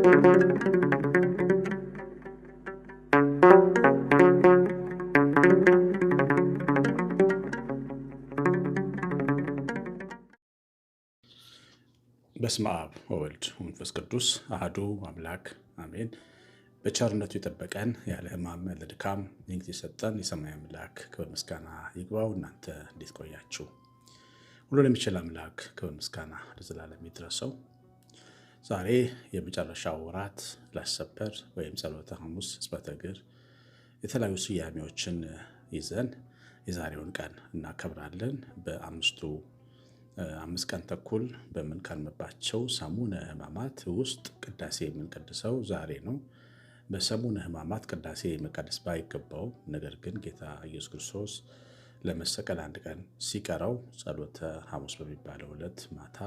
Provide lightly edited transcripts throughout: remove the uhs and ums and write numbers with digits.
በስመ አብ ወወልድ ወመንፈስ ቅዱስ አሐዱ አምላክ አሜን። በቸርነቱ የጠበቀን ያለ ሕማም ያለ ድካም ጊዜ የሰጠን የሰማይ አምላክ ክብር ምስጋና ይግባው። እናንተ እንዴት ቆያችሁ? ሁሉን የሚችል አምላክ ክብር ምስጋና ለዘላለም ይድረሰው። ዛሬ የመጨረሻው ወራት ላሰበር ወይም ጸሎተ ሐሙስ ሕጽበተ እግር የተለያዩ ስያሜዎችን ይዘን የዛሬውን ቀን እናከብራለን። አምስት ቀን ተኩል በምንከርምባቸው ሰሙነ ሕማማት ውስጥ ቅዳሴ የምንቀድሰው ዛሬ ነው። በሰሙነ ሕማማት ቅዳሴ መቀደስ ባይገባው፣ ነገር ግን ጌታ ኢየሱስ ክርስቶስ ለመሰቀል አንድ ቀን ሲቀረው ጸሎተ ሐሙስ በሚባለው ዕለት ማታ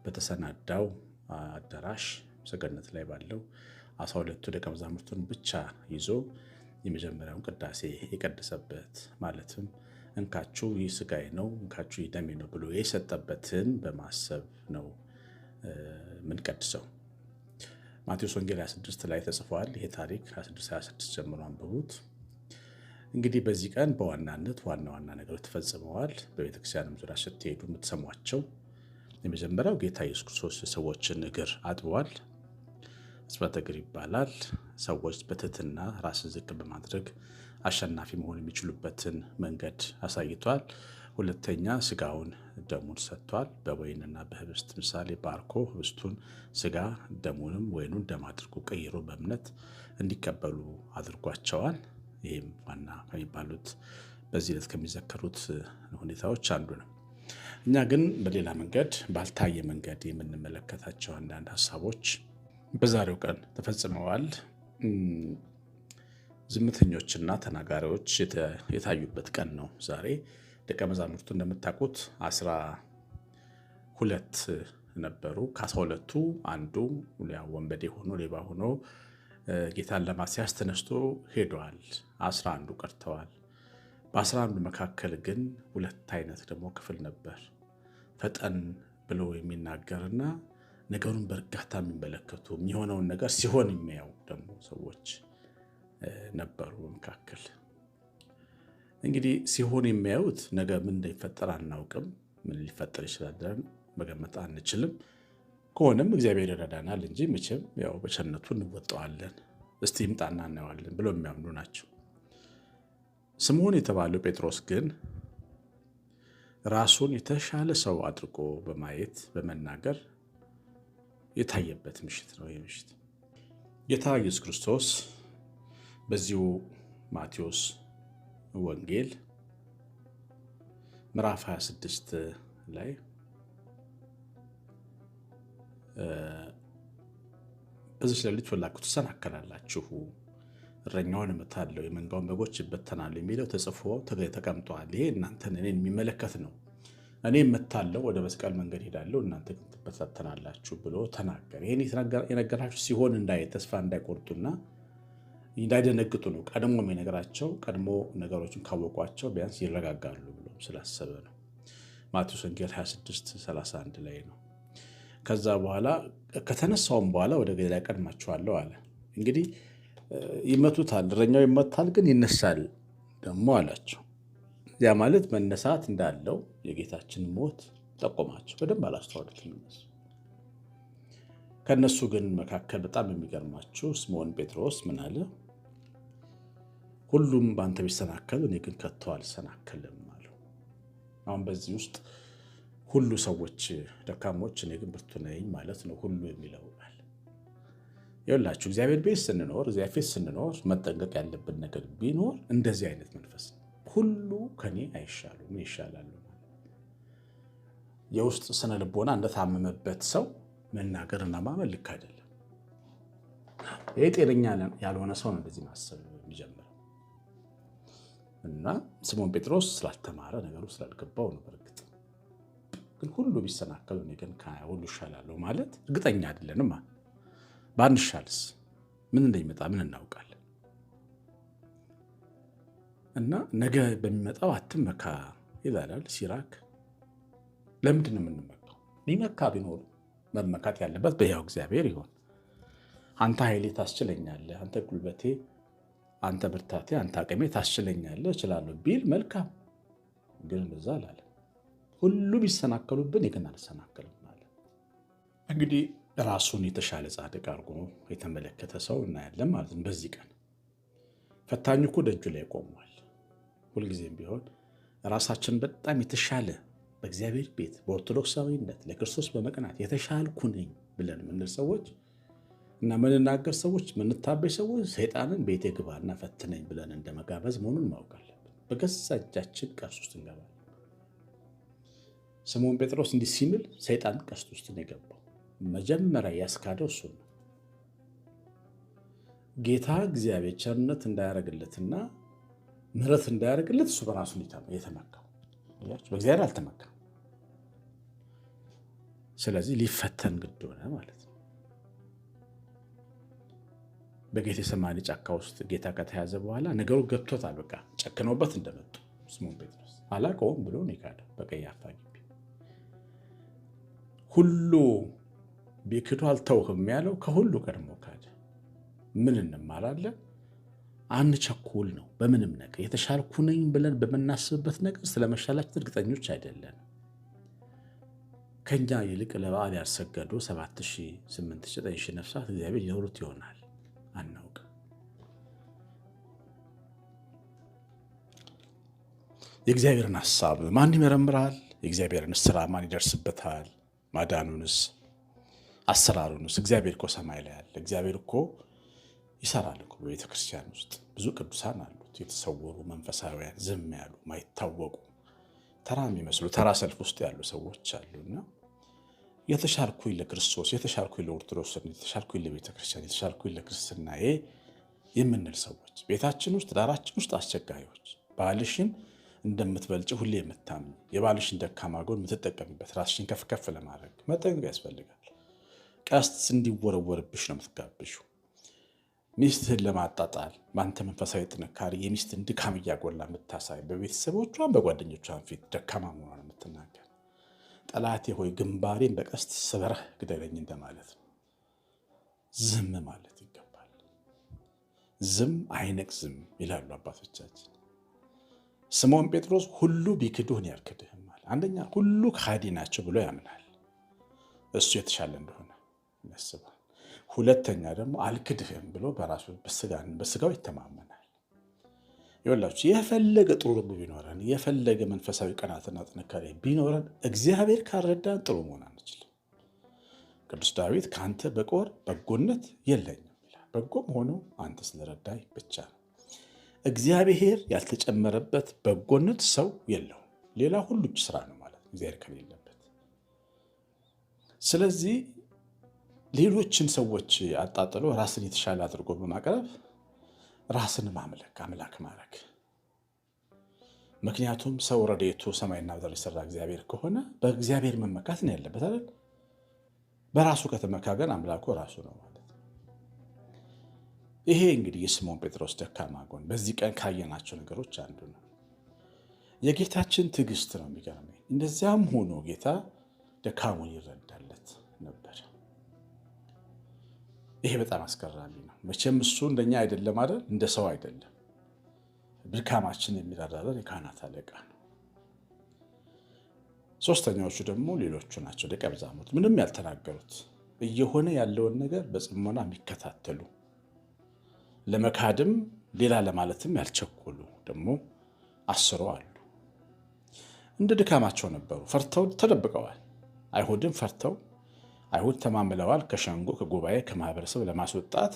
በተሰናዳው አዳራሽ ሰገነት ላይ ባለው 12ቱ ደቀ መዛሙርቱን ብቻ ይዞ የመጀመሪያውን ቅዳሴ የቀደሰበት ማለትም እንካችሁ ይህ ሥጋዬ ነው፣ እንካችሁ ይህ ደሜ ነው ብሎ የሰጠበትን በማሰብ ነው የምንቀድሰው። ማቴዎስ ወንጌል 26 ላይ ተጽፏል። ይሄ ታሪክ 26 ጀምሮ አንብቡት። እንግዲህ በዚህ ቀን በዋናነት ዋና ነገሮች ተፈጽመዋል። በቤተክርስቲያንም ዙሪያ ስትሄዱ የምትሰሟቸው የመጀመሪያው ጌታ ኢየሱስ ክርስቶስ የሰዎችን እግር አጥቧል። ሕጽበተ እግር ይባላል። ሰዎች በትህትና ራስን ዝቅ በማድረግ አሸናፊ መሆን የሚችሉበትን መንገድ አሳይቷል። ሁለተኛ ስጋውን ደሙን ሰጥቷል። በወይንና በህብስት ምሳሌ ባርኮ ህብስቱን ስጋ ደሙንም ወይኑን ደም አድርጎ ቀይሮ በእምነት እንዲቀበሉ አድርጓቸዋል። ይህም ዋና ከሚባሉት በዚህ ዕለት ከሚዘከሩት ሁኔታዎች አንዱ ነው። እኛ ግን በሌላ መንገድ ባልታየ መንገድ የምንመለከታቸው አንዳንድ ሀሳቦች በዛሬው ቀን ተፈጽመዋል። ዝምተኞችና ተናጋሪዎች የታዩበት ቀን ነው ዛሬ። ደቀ መዛሙርቱ እንደምታውቁት 12 ነበሩ። ከ12ቱ አንዱ ወንበዴ ሆኖ ሌባ ሆኖ ጌታን ለማስያዝ ተነስቶ ሄደዋል። 11ዱ ቀርተዋል። በ11ዱ መካከል ግን ሁለት አይነት ደግሞ ክፍል ነበር። ፈጠን ብሎ የሚናገርና ነገሩን በእርጋታ የሚመለከቱ የሚሆነውን ነገር ሲሆን የሚያዩ ደግሞ ሰዎች ነበሩ በመካከል። እንግዲህ ሲሆን የሚያዩት ነገር ምን እንደሚፈጠር አናውቅም። ምን ሊፈጠር ይችላል መገመት አንችልም። ከሆነም እግዚአብሔር ይረዳናል እንጂ መቼም ያው በቸርነቱ እንወጣዋለን፣ እስቲ ይምጣና እናየዋለን ብለው የሚያምኑ ናቸው። ስምዖን የተባለው ጴጥሮስ ግን ራሱን የተሻለ ሰው አድርጎ በማየት በመናገር የታየበት ምሽት ነው። ይህ ምሽት ጌታ ኢየሱስ ክርስቶስ በዚሁ ማቴዎስ ወንጌል ምዕራፍ 26 ላይ በዚች ሌሊት ወላችሁ ትሰናከላላችሁ፣ እረኛውን እመታለሁ፣ የመንጋውን በጎች ይበተናሉ የሚለው ተጽፎ ተቀምጧል። ይሄ እናንተን እኔን የሚመለከት ነው። እኔ እመታለሁ፣ ወደ መስቀል መንገድ ሄዳለሁ፣ እናንተ ግን ትበታተናላችሁ ብሎ ተናገረ። ይህን የነገራችሁ ሲሆን ተስፋ እንዳይቆርጡና እንዳይደነግጡ ነው። ቀድሞ የነገራቸው ቀድሞ ነገሮችን ካወቋቸው ቢያንስ ይረጋጋሉ ብሎ ስላሰበ ነው። ማቴዎስ ወንጌል 26:31 ላይ ነው። ከዛ በኋላ ከተነሳውም በኋላ ወደ ገሊላ ቀድማችኋለሁ አለ። እንግዲህ ይመቱታል፣ እረኛው ይመታል፣ ግን ይነሳል ደግሞ አላቸው። ያ ማለት መነሳት እንዳለው የጌታችን ሞት ጠቆማቸው። በደንብ አላስተዋሉትም እነሱ። ከእነሱ ግን መካከል በጣም የሚገርማችሁ ስምዖን ጴጥሮስ ምን አለ? ሁሉም በአንተ ቢሰናከሉ እኔ ግን ከቶ አልሰናከልም አለው። አሁን በዚህ ውስጥ ሁሉ ሰዎች ደካሞች፣ እኔ ግን ብርቱ ነኝ ማለት ነው። ሁሉ የሚለው ቃል ይኸውላችሁ፣ እግዚአብሔር ቤት ስንኖር፣ እግዚአብሔር ፊት ስንኖር መጠንቀቅ ያለብን ነገር ቢኖር እንደዚህ አይነት መንፈስ ነው። ሁሉ ከኔ አይሻሉ ምን ይሻላሉ? የውስጥ ስነ ልቦና እንደታመመበት ሰው መናገርና ማመን ልክ አይደለም። ይህ ጤነኛ ያልሆነ ሰው ነው እንደዚህ ማሰብ የሚጀምረው። እና ስምዖን ጴጥሮስ ስላልተማረ ነገሩ ስላልገባው ነው። በእርግጥ ግን ሁሉ ቢሰናከሉ እኔ ግን ሁሉ ይሻላለሁ ማለት እርግጠኛ አይደለንም። ባንሻልስ ምን እንደሚመጣ ምን እናውቃለን? እና ነገ በሚመጣው አትመካ ይላል ሲራክ። ለምንድን ነው የምንመካው? ሊመካ ቢኖር መመካት ያለበት በሕያው እግዚአብሔር ይሆን። አንተ ኃይሌ ታስችለኛለህ፣ አንተ ጉልበቴ፣ አንተ ብርታቴ፣ አንተ አቅሜ ታስችለኛለህ እችላለሁ ቢል መልካም። ግን እንደዛ አላለ። ሁሉ ቢሰናከሉብን ግን አልሰናከልም አለ። እንግዲህ ራሱን የተሻለ ጻድቅ አድርጎ የተመለከተ ሰው እናያለን ማለት ነው። በዚህ ቀን ፈታኙ እኮ ደጁ ላይ ቆሟል። ሁልጊዜም ቢሆን ራሳችን በጣም የተሻለ በእግዚአብሔር ቤት በኦርቶዶክሳዊነት ለክርስቶስ በመቅናት የተሻልኩ ነኝ ብለን የምንል ሰዎች እና ምንናገር ሰዎች ምንታበይ ሰዎች ሰይጣንን ቤቴ ግባና ፈትነኝ ብለን እንደመጋበዝ መሆኑን ማወቅ አለብን። በገዛ እጃችን ቀርስ ውስጥ እንገባለን። ስምዖን ጴጥሮስ እንዲህ ሲምል ሰይጣን ቀስት ውስጥ ነው የገባው። መጀመሪያ ያስካደው እሱ ነው። ጌታ እግዚአብሔር ቸርነት እንዳያደርግለትና ምሕረት እንዳያደርግለት እሱ በራሱ የተመካው በእግዚአብሔር አልተመካም። ስለዚህ ሊፈተን ግድ ሆነ ማለት ነው። በጌቴሰማኒ ጫካ ውስጥ ጌታ ከተያዘ በኋላ ነገሩ ገብቶታል። በቃ ጨክነውበት እንደመጡ ስምዖን ጴጥሮስ አላውቀውም ብሎ ነው የካደው በቀያፋ ግቢ። ሁሉ ቢክዱ አልተውህም ያለው ከሁሉ ቀድሞ ካደ። ምን እንማራለን? አንቸኩል ነው። በምንም ነገር የተሻልኩ ነኝ ብለን በምናስብበት ነገር ስለመሻላችን እርግጠኞች አይደለን። ከኛ ይልቅ ለበዓል ያልሰገዱ 7,000፣ 8,000፣ 9,000 ነፍሳት እግዚአብሔር ይኖሩት ይሆናል። አናውቅ። የእግዚአብሔርን ሐሳብ ማን ይመረምራል? የእግዚአብሔርን ስራ ማን ይደርስበታል? ማዳኑንስ አሰራሩንስ? እግዚአብሔር እኮ ሰማይ ላይ አለ። እግዚአብሔር እኮ ይሰራል እኮ። በቤተ ክርስቲያን ውስጥ ብዙ ቅዱሳን አሉት፣ የተሰወሩ መንፈሳዊያን፣ ዝም ያሉ ማይታወቁ ተራ የሚመስሉ ተራ ሰልፍ ውስጥ ያሉ ሰዎች አሉና የተሻልኩኝ ለክርስቶስ፣ የተሻልኩኝ ለኦርቶዶክስ፣ የተሻልኩኝ ለቤተ ክርስቲያን፣ የተሻልኩኝ ለክርስትናዬ የምንል ሰዎች ቤታችን ውስጥ ዳራችን ውስጥ አስቸጋሪዎች፣ ባልሽን እንደምትበልጭ ሁሌ የምታምኝ የባልሽን ደካማ ጎን የምትጠቀምበት ራስሽን ከፍ ከፍ ለማድረግ መጠንቀቅ ያስፈልጋል። ቀስት እንዲወረወርብሽ ነው የምትጋብሹ። ሚስትህን ለማጣጣል በአንተ መንፈሳዊ ጥንካሬ የሚስትን ድካም እያጎላ የምታሳይ በቤተሰቦቿን በጓደኞቿን ፊት ደካማ መሆኗን የምትናገር ጠላቴ ሆይ ግንባሬን በቀስት ስበረህ ግደለኝ እንደማለት ነው። ዝም ማለት ይገባል። ዝም አይነቅዝም ይላሉ አባቶቻችን። ስምዖን ጴጥሮስ ሁሉ ቢክዱህ እኔ አልክድህም አለ። አንደኛ ሁሉ ከሃዲ ናቸው ብሎ ያምናል፣ እሱ የተሻለ እንደሆነ ያስባል። ሁለተኛ ደግሞ አልክድህም ብሎ በራሱ በስጋው ይተማመናል። ይኸውላችሁ የፈለገ ጥሩ ልብ ቢኖረን የፈለገ መንፈሳዊ ቀናትና ጥንካሬ ቢኖረን እግዚአብሔር ካልረዳን ጥሩ መሆን አንችልም። ቅዱስ ዳዊት ከአንተ በቀር በጎነት የለኝም ይላል። በጎም ሆኖ አንተ ስለረዳኝ ብቻ ነው። እግዚአብሔር ያልተጨመረበት በጎነት ሰው የለውም። ሌላ ሁሉ ስራ ነው ማለት እግዚአብሔር ከሌለበት። ስለዚህ ሌሎችን ሰዎች አጣጥሎ ራስን የተሻለ አድርጎ በማቅረብ ራስን ማምለክ አምላክ ማድረግ። ምክንያቱም ሰው ረድኤቱ ሰማይና ምድር የሰራ እግዚአብሔር ከሆነ በእግዚአብሔር መመካት ነው ያለበት አይደል? በራሱ ከተመካ ግን አምላኩ ራሱ ነው ማለት ነው። ይሄ እንግዲህ የስምዖን ጴጥሮስ ደካማ ጎን በዚህ ቀን ካየናቸው ነገሮች አንዱ ነው። የጌታችን ትዕግስት ነው የሚገርመኝ። እንደዚያም ሆኖ ጌታ ደካሙን ይረዳለት ነበር። ይሄ በጣም አስገራሚ ነው። መቼም እሱ እንደኛ አይደለም አይደል? እንደ ሰው አይደለም። ድካማችን የሚራራልን የካህናት አለቃ ነው። ሶስተኛዎቹ ደግሞ ሌሎቹ ናቸው፣ ደቀ መዛሙርት ምንም ያልተናገሩት እየሆነ ያለውን ነገር በጽሞና የሚከታተሉ ለመካድም ሌላ ለማለትም ያልቸኮሉ ደግሞ 10 አሉ። እንደ ድካማቸው ነበሩ። ፈርተው ተደብቀዋል። አይሁድም ፈርተው አይሁድ ተማምለዋል። ከሸንጎ ከጉባኤ ከማህበረሰብ ለማስወጣት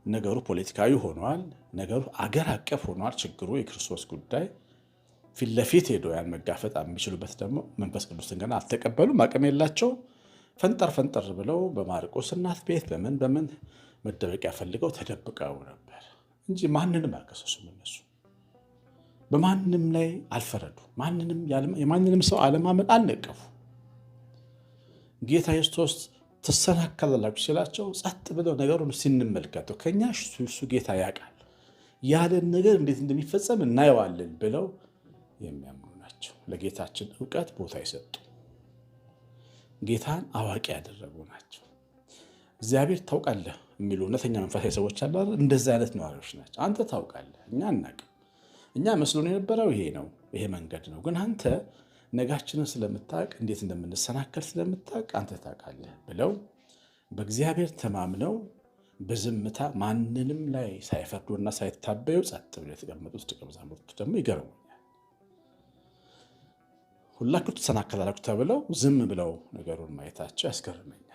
ነገሩ ፖለቲካዊ ሆኗል። ነገሩ አገር አቀፍ ሆኗል። ችግሩ የክርስቶስ ጉዳይ ፊት ለፊት ሄዶ ያን መጋፈጥ የሚችሉበት ደግሞ መንፈስ ቅዱስን ገና አልተቀበሉም። አቅም የላቸው። ፈንጠር ፈንጠር ብለው በማርቆስ እናት ቤት በምን መደበቂያ ፈልገው ተደብቀው ነበር እንጂ ማንንም አልከሰሱም። እነሱ በማንም ላይ አልፈረዱ። የማንንም ሰው አለማመን አልነቀፉ። ጌታ ክርስቶስ ትሰናከላላችሁ ሲላቸው ጸጥ ብለው ነገሩን ሲንመልከተው ከኛ እሱ ጌታ ያውቃል ያለን ነገር እንዴት እንደሚፈጸም እናየዋለን ብለው የሚያምኑ ናቸው። ለጌታችን ዕውቀት ቦታ ይሰጡ፣ ጌታን አዋቂ ያደረጉ ናቸው። እግዚአብሔር ታውቃለህ የሚሉ እውነተኛ መንፈሳዊ ሰዎች አሉ። እንደዚህ አይነት ነዋሪዎች ናቸው። አንተ ታውቃለህ፣ እኛ አናውቅም። እኛ መስሎን የነበረው ይሄ ነው፣ ይሄ መንገድ ነው። ግን አንተ ነጋችንን ስለምታውቅ፣ እንዴት እንደምንሰናከል ስለምታውቅ አንተ ታውቃለህ ብለው በእግዚአብሔር ተማምነው በዝምታ ማንንም ላይ ሳይፈርዱና ሳይታበዩ ጸጥ ብለው የተቀመጡት ደቀ መዛሙርቱ ደግሞ ይገርሙኛል። ሁላችሁ ትሰናከላላችሁ ተብለው ዝም ብለው ነገሩን ማየታቸው ያስገርመኛል።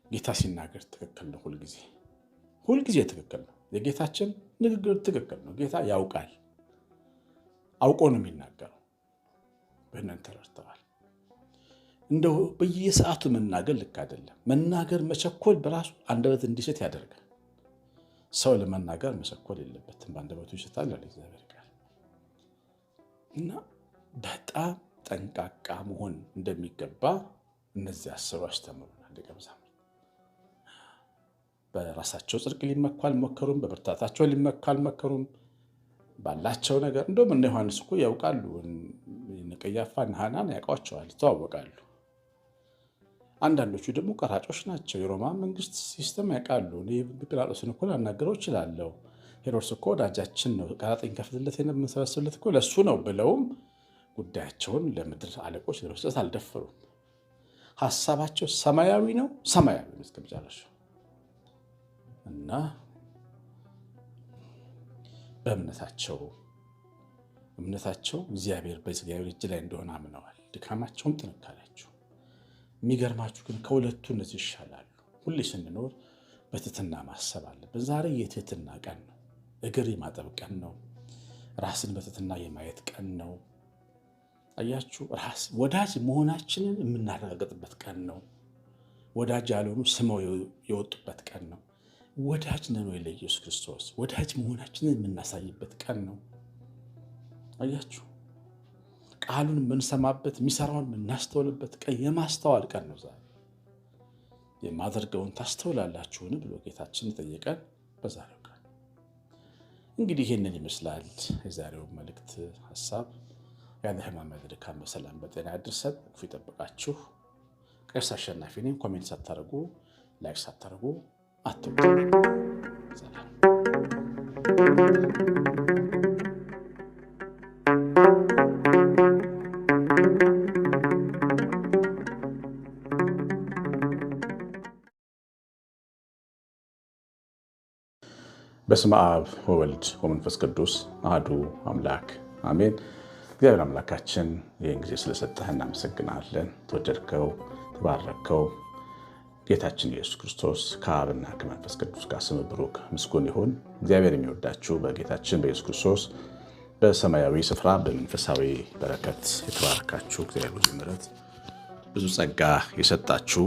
ጌታ ሲናገር ትክክል ነው። ሁልጊዜ ትክክል ነው። የጌታችን ንግግር ትክክል ነው። ጌታ ያውቃል፣ አውቆ ነው የሚናገረው። በእናንተ ተረድተዋል። እንደው በየሰዓቱ መናገር ልክ አይደለም። መናገር መቸኮል በራሱ አንደበት እንዲስት ያደርጋል። ሰው ለመናገር መቸኮል የለበትም። በአንደበቱ ይስታል አለ እግዚአብሔር ቃል እና በጣም ጠንቃቃ መሆን እንደሚገባ እነዚህ 10 አስተምሩናል። ደቀ መዛሙርት በራሳቸው ጽድቅ ሊመኩ አልሞከሩም። በብርታታቸው ሊመኩ አልሞከሩም። ባላቸው ነገር እንደውም እነ ዮሐንስ እኮ ያውቃሉ። እነ ቀያፋ እነ ሐናን ያውቋቸዋል፣ ይተዋወቃሉ። አንዳንዶቹ ደግሞ ቀራጮች ናቸው። የሮማ መንግስት ሲስተም ያውቃሉ። ጲላጦስን እኮ ላናገረው እችላለሁ፣ ሄሮድስ እኮ ወዳጃችን ነው፣ ቀራጥኝ ከፍልለት የምንሰበስብለት እኮ ለእሱ ነው ብለውም ጉዳያቸውን ለምድር አለቆች ለመስጠት አልደፈሩም። ሀሳባቸው ሰማያዊ ነው፣ ሰማያዊ ነው እስከ መጨረሻው እና በእምነታቸው እግዚአብሔር በእግዚአብሔር እጅ ላይ እንደሆነ አምነዋል። ድካማቸውም ጥንካሬያቸው የሚገርማችሁ ግን ከሁለቱ እነዚህ ይሻላሉ። ሁሌ ስንኖር በትህትና ማሰብ አለብን። ዛሬ የትህትና ቀን ነው። እግር የማጠብ ቀን ነው። ራስን በትህትና የማየት ቀን ነው። አያችሁ፣ ወዳጅ መሆናችንን የምናረጋግጥበት ቀን ነው። ወዳጅ ያልሆኑ ስመው የወጡበት ቀን ነው። ወዳጅ ነን ወይ ለኢየሱስ ክርስቶስ? ወዳጅ መሆናችንን የምናሳይበት ቀን ነው። አያችሁ፣ ቃሉን የምንሰማበት፣ የሚሰራውን የምናስተውልበት ቀን፣ የማስተዋል ቀን ነው ዛሬ። የማደርገውን ታስተውላላችሁን ብሎ ጌታችን የጠየቀን በዛሬው ቀን። እንግዲህ ይህንን ይመስላል የዛሬው መልእክት ሀሳብ። ያለ ሕማም ያለ ድካም በሰላም በጤና ያድርሰን። ክፉ ይጠብቃችሁ። ቀሲስ አሸናፊ ነኝ። ኮሜንት ሳታደርጉ ላይክ ሳታደርጉ አትውጡ። ሰላም። በስመ አብ ወወልድ ወመንፈስ ቅዱስ አሐዱ አምላክ አሜን። እግዚአብሔር አምላካችን ይህን ጊዜ ስለሰጠህ እናመሰግናለን። ተወደድከው፣ ተባረከው። ጌታችን ኢየሱስ ክርስቶስ ከአብና ከመንፈስ ቅዱስ ጋር ስም ብሩክ ምስጉን ይሁን። እግዚአብሔር የሚወዳችሁ በጌታችን በኢየሱስ ክርስቶስ በሰማያዊ ስፍራ በመንፈሳዊ በረከት የተባረካችሁ እግዚአብሔር ምሕረት ብዙ ጸጋ የሰጣችሁ